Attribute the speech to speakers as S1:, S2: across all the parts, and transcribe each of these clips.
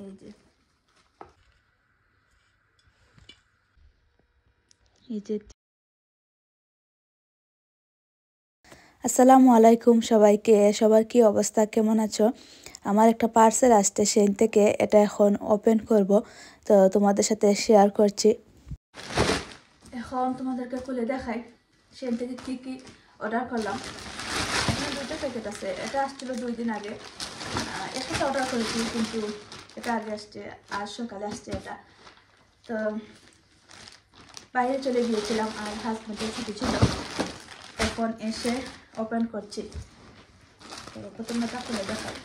S1: এই যে আসসালামু আলাইকুম সবাইকে। সবার কি অবস্থা, কেমন আছো? আমার একটা পার্সেল আসছে, সেই থেকে এটা এখন ওপেন করব, তো তোমাদের সাথে শেয়ার করছি। এখন তোমাদেরকে খুলে দেখাই সেই থেকে কি কি অর্ডার করলাম। এখানে দুটো প্যাকেট আছে, এটা আসছিল 2 দিন আগে। একটা অর্ডার করেছি কিন্তু এটা আগে আসছে, আজ সকালে আসছে এটা। তো বাইরে চলে গিয়েছিলাম আর হাজব্যান্ডের ছুটি ছিল, এখন এসে ওপেন করছি। তো প্রথমে এটা খুলে দেখাই।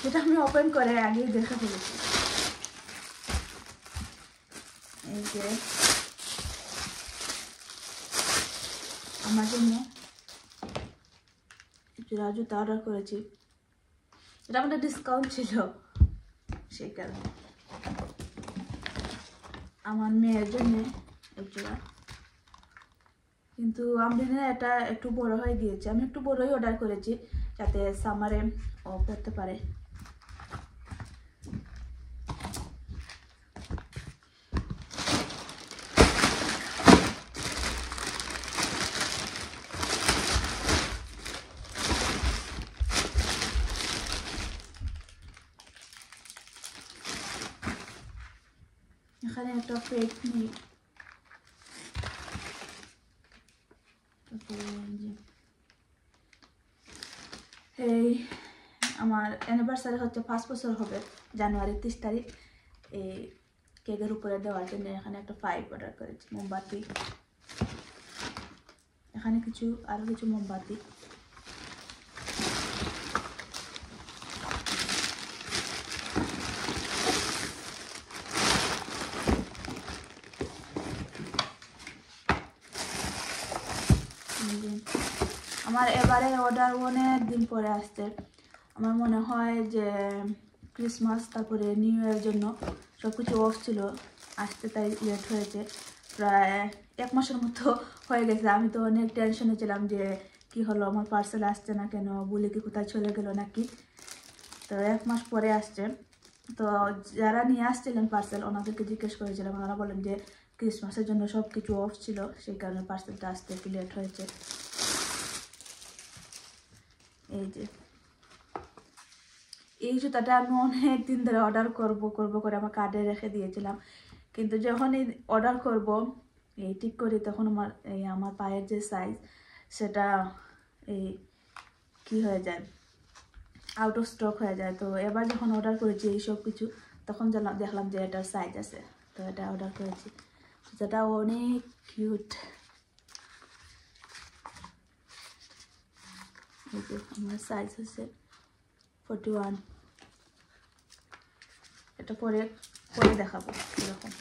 S1: এটা আমি ওপেন করে আগেই দেখা ফেলেছি। এই যে আমার জন্য জোড়া জুতা অর্ডার করেছি, এটা আমাদের ডিসকাউন্ট ছিল সেই কারণে। আমার মেয়ের জন্য এই জোড়া, কিন্তু আমদিনে এটা একটু বড় হয়ে গিয়েছে, আমি একটু বড়ই অর্ডার করেছি যাতে সামারে ও পড়তে পারে। এখানে একটা ফেক নেই, এই আমার অ্যানিভার্সারি হচ্ছে 5 বছর হবে জানুয়ারি 30 তারিখ। এই কেকের উপরে দেওয়ার জন্য এখানে একটা 5 অর্ডার করেছি, মোমবাতি, এখানে আরো কিছু মোমবাতি। আমার এবারে অর্ডার অনেক দিন পরে আসছে, আমার মনে হয় যে ক্রিসমাস তারপরে নিউ ইয়ারের জন্য সব কিছু অফ ছিল, আসতে তাই লেট হয়েছে। প্রায় 1 মাসের মতো হয়ে গেছে। আমি তো অনেক টেনশনে ছিলাম যে কি হলো, আমার পার্সেল আসছে না কেন, বলে কি কোথায় চলে গেল নাকি। তো 1 মাস পরে আসছে। তো যারা নিয়ে আসছিলেন পার্সেল ওনাদেরকে জিজ্ঞেস করেছিলাম, ওনারা বলেন যে ক্রিসমাসের জন্য সব কিছু অফ ছিল, সেই কারণে পার্সেলটা আসতে একটু লেট হয়েছে। এই যে এই জুতাটা আমি অনেক দিন ধরে অর্ডার করব করে আমার কার্ডে রেখে দিয়েছিলাম, কিন্তু যখন এই অর্ডার করব এই ঠিক করি, তখন আমার পায়ের যে সাইজ সেটা এই কি হয়ে যায়, আউট অফ স্টক হয়ে যায়। তো এবার যখন অর্ডার করেছি এই সব কিছু, তখন দেখলাম যে এটার সাইজ আছে, তো এটা অর্ডার করেছি। যেটা অনেক কিউট। এই যে আমার সাইজ হচ্ছে 41। এটা পরে দেখাবো এরকম।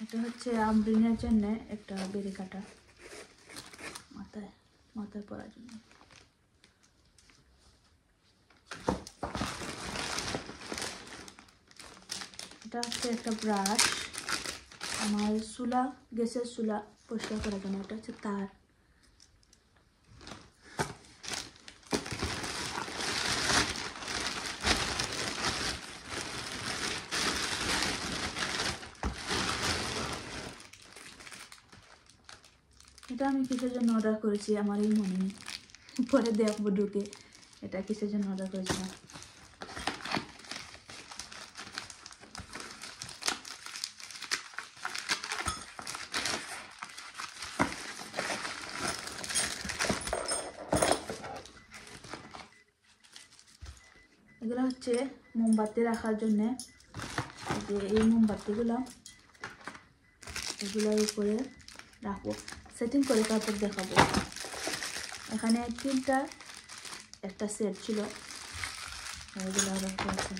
S1: এটা হচ্ছে আমরিনের জন্য একটা বেরি কাটা, মাথায় পরার জন্য। এটা হচ্ছে একটা ব্রাশ, আমার গ্যাসের চুলা পরিষ্কার করার জন্য। এটা হচ্ছে তার। এটা আমি কিসের জন্য অর্ডার করেছি আমারই মনে নেই, পরে দেখবো ঢুকে এটা কিসের জন্য অর্ডার করেছিলাম। এগুলো হচ্ছে মোমবাতি রাখার জন্য, যে এই মোমবাতিগুলো এগুলোর উপরে রাখবো, সেটিং করে তারপর দেখাবো। এখানে 3টা একটা সেট ছিল, এগুলো অর্ডার করেছি।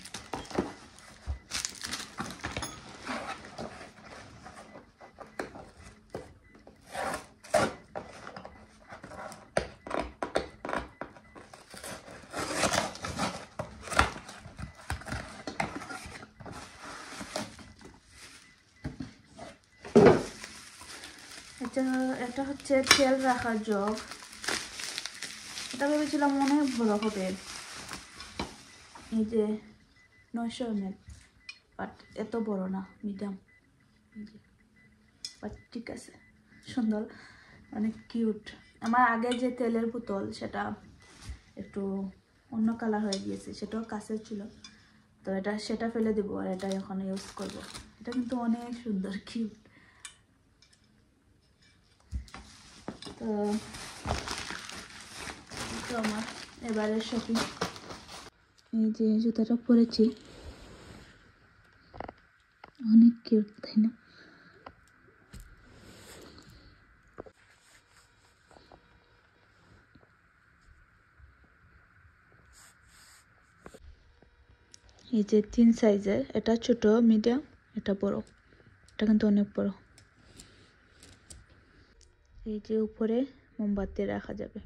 S1: এটা হচ্ছে তেল রাখার জগ। এটা ভেবেছিলাম অনেক বড় হবে, এই যে 900 ml, বাট এত বড় না, মিডিয়াম। বাট ঠিক আছে, সুন্দর, অনেক কিউট। আমার আগে যে তেলের বোতল সেটা একটু অন্য কালার হয়ে গিয়েছে, সেটাও কাঁচের ছিল, তো সেটা ফেলে দেবো আর এটা এখন ইউজ করব। এটা কিন্তু অনেক সুন্দর, কিউট। তো আমার এবারের শপিং। এই যে জুতাটা পরেছি, অনেক কিউট, তাই না? এই যে 3 সাইজের, এটা ছোট, মিডিয়াম, এটা বড়। এটা কিন্তু অনেক বড়। এই যে উপরে মোমবাতি রাখা যাবে।